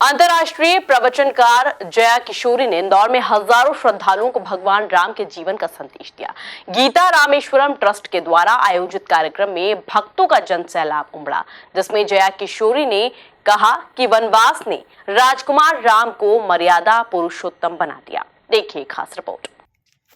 अंतर्राष्ट्रीय प्रवचनकार जया किशोरी ने इंदौर में हजारों श्रद्धालुओं को भगवान राम के जीवन का संदेश दिया। गीता रामेश्वरम ट्रस्ट के द्वारा आयोजित कार्यक्रम में भक्तों का जनसैलाब उमड़ा, जिसमें जया किशोरी ने कहा कि वनवास ने राजकुमार राम को मर्यादा पुरुषोत्तम बना दिया। देखिए खास रिपोर्ट।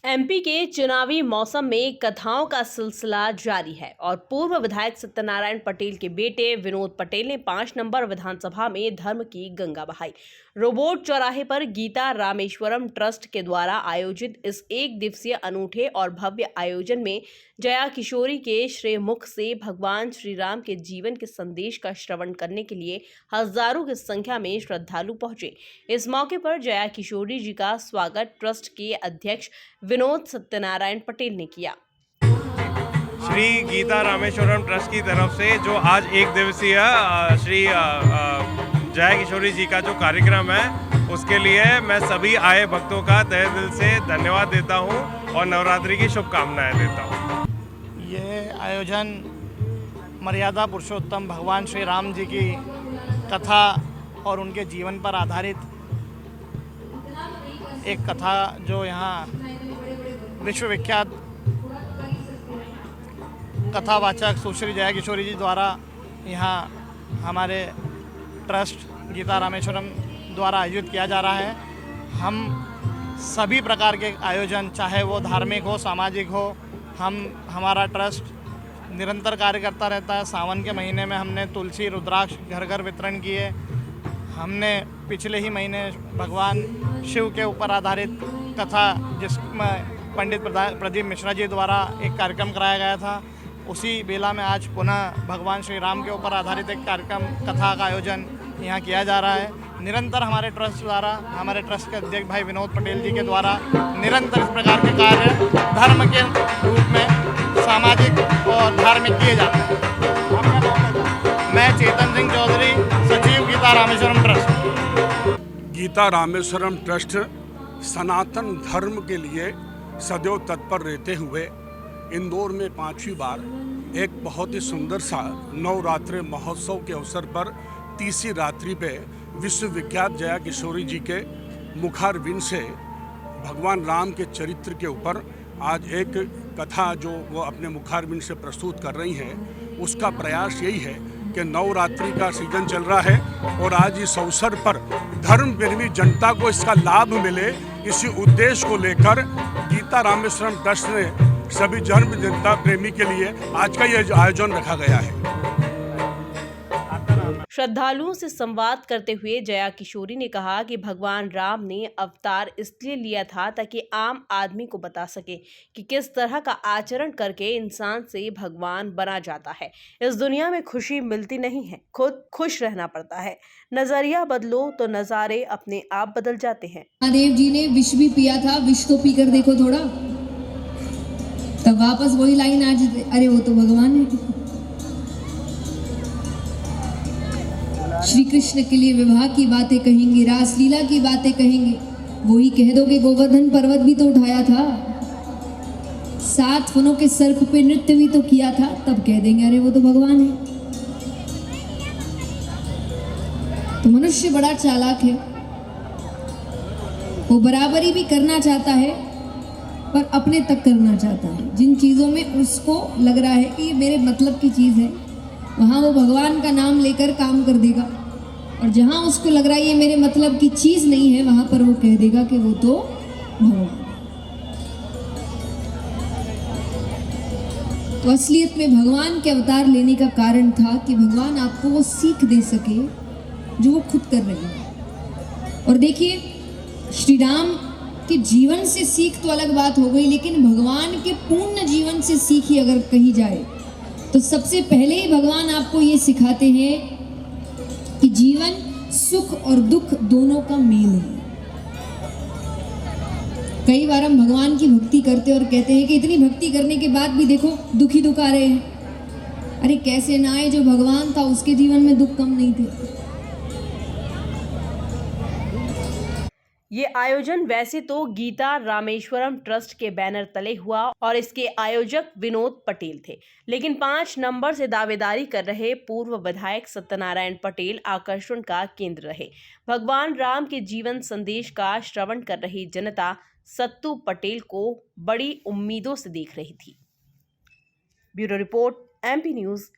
एमपी के चुनावी मौसम में कथाओं का सिलसिला जारी है और पूर्व विधायक सत्यनारायण पटेल के बेटे विनोद पटेल ने 5 नंबर विधानसभा में धर्म की गंगा बहाई। रोबोट चौराहे पर गीता रामेश्वरम ट्रस्ट के द्वारा आयोजित इस एक दिवसीय अनूठे और भव्य आयोजन में जया किशोरी के श्री मुख से भगवान श्री राम के जीवन के संदेश का श्रवण करने के लिए हजारों की संख्या में श्रद्धालु पहुंचे। इस मौके पर जया किशोरी जी का स्वागत ट्रस्ट के अध्यक्ष विनोद सत्यनारायण पटेल ने किया। श्री गीता रामेश्वरम ट्रस्ट की तरफ से जो आज एक दिवसीय श्री जया किशोरी जी का जो कार्यक्रम है, उसके लिए मैं सभी आए भक्तों का तहे दिल से धन्यवाद देता हूं और नवरात्रि की शुभकामनाएं देता हूं। ये आयोजन मर्यादा पुरुषोत्तम भगवान श्री राम जी की कथा और उनके जीवन पर आधारित एक कथा जो यहाँ विश्वविख्यात कथावाचक सुश्री जया किशोरी जी द्वारा यहाँ हमारे ट्रस्ट गीता रामेश्वरम द्वारा आयोजित किया जा रहा है। हम सभी प्रकार के आयोजन, चाहे वो धार्मिक हो, सामाजिक हो, हमारा ट्रस्ट निरंतर कार्य करता रहता है। सावन के महीने में हमने तुलसी रुद्राक्ष घर घर वितरण किए। हमने पिछले ही महीने भगवान शिव के ऊपर आधारित कथा, जिसमें पंडित प्रदीप मिश्रा जी द्वारा एक कार्यक्रम कराया गया था, उसी बेला में आज पुनः भगवान श्री राम के ऊपर आधारित एक कार्यक्रम कथा का आयोजन यहाँ किया जा रहा है। निरंतर हमारे ट्रस्ट द्वारा, हमारे ट्रस्ट के अध्यक्ष भाई विनोद पटेल जी के द्वारा निरंतर इस प्रकार के कार्य धर्म के रूप में सामाजिक और धार्मिक किए जाते हैं। मैं चेतन सिंह चौधरी, सचिव गीता रामेश्वरम ट्रस्ट। गीता रामेश्वरम ट्रस्ट सनातन धर्म के लिए सदैव तत्पर रहते हुए इंदौर में 5वीं बार एक बहुत ही सुंदर सा नवरात्रि महोत्सव के अवसर पर तीसरी रात्रि पे विश्वविख्यात जया किशोरी जी के मुखारविंद से भगवान राम के चरित्र के ऊपर आज एक कथा जो वो अपने मुखारविंद से प्रस्तुत कर रही हैं, उसका प्रयास यही है कि नवरात्रि का सीजन चल रहा है और आज इस अवसर पर धर्म प्रेमी जनता को इसका लाभ मिले, इसी उद्देश्य को लेकर गीता रामेश्वरम ट्रस्ट ने सभी धर्म जनता प्रेमी के लिए आज का यह आयोजन रखा गया है। श्रद्धालुओं से संवाद करते हुए जया किशोरी ने कहा कि भगवान राम ने अवतार इसलिए लिया था ताकि आम आदमी को बता सके कि किस तरह का आचरण करके इंसान से भगवान बना जाता है। इस दुनिया में खुशी मिलती नहीं है, खुद खुश रहना पड़ता है। नजरिया बदलो तो नजारे अपने आप बदल जाते हैं। महादेव जी ने विष भी पिया था, विष तो पीकर देखो थोड़ा, तब वापस वही लाइन आज, अरे वो तो भगवान है। श्री कृष्ण के लिए विवाह की बातें कहेंगे, रासलीला की बातें कहेंगे, वही कह दोगे गोवर्धन पर्वत भी तो उठाया था, 7 फनों के सर्प पे नृत्य भी तो किया था, तब कह देंगे अरे वो तो भगवान है। तो मनुष्य बड़ा चालाक है, वो बराबरी भी करना चाहता है पर अपने तक करना चाहता है। जिन चीज़ों में उसको लग रहा है कि ये मेरे मतलब की चीज़ है, वहाँ वो भगवान का नाम लेकर काम कर देगा, और जहाँ उसको लग रहा है ये मेरे मतलब की चीज़ नहीं है, वहाँ पर वो कह देगा कि वो तो भगवान। तो असलियत में भगवान के अवतार लेने का कारण था कि भगवान आपको वो सीख दे सके जो वो खुद कर रहे हैं। और देखिए, श्री राम के जीवन से सीख तो अलग बात हो गई, लेकिन भगवान के पूर्ण जीवन से सीख ही अगर कही जाए तो सबसे पहले ही भगवान आपको ये सिखाते हैं कि जीवन सुख और दुख दोनों का मेल है। कई बार हम भगवान की भक्ति करते और कहते हैं कि इतनी भक्ति करने के बाद भी देखो दुख ही दुख आ रहे हैं। अरे कैसे ना आए, जो भगवान था उसके जीवन में दुख कम नहीं थे। ये आयोजन वैसे तो गीता रामेश्वरम ट्रस्ट के बैनर तले हुआ और इसके आयोजक विनोद पटेल थे, लेकिन 5 नंबर से दावेदारी कर रहे पूर्व विधायक सत्यनारायण पटेल आकर्षण का केंद्र रहे। भगवान राम के जीवन संदेश का श्रवण कर रही जनता सत्तू पटेल को बड़ी उम्मीदों से देख रही थी। Bureau report, MP news.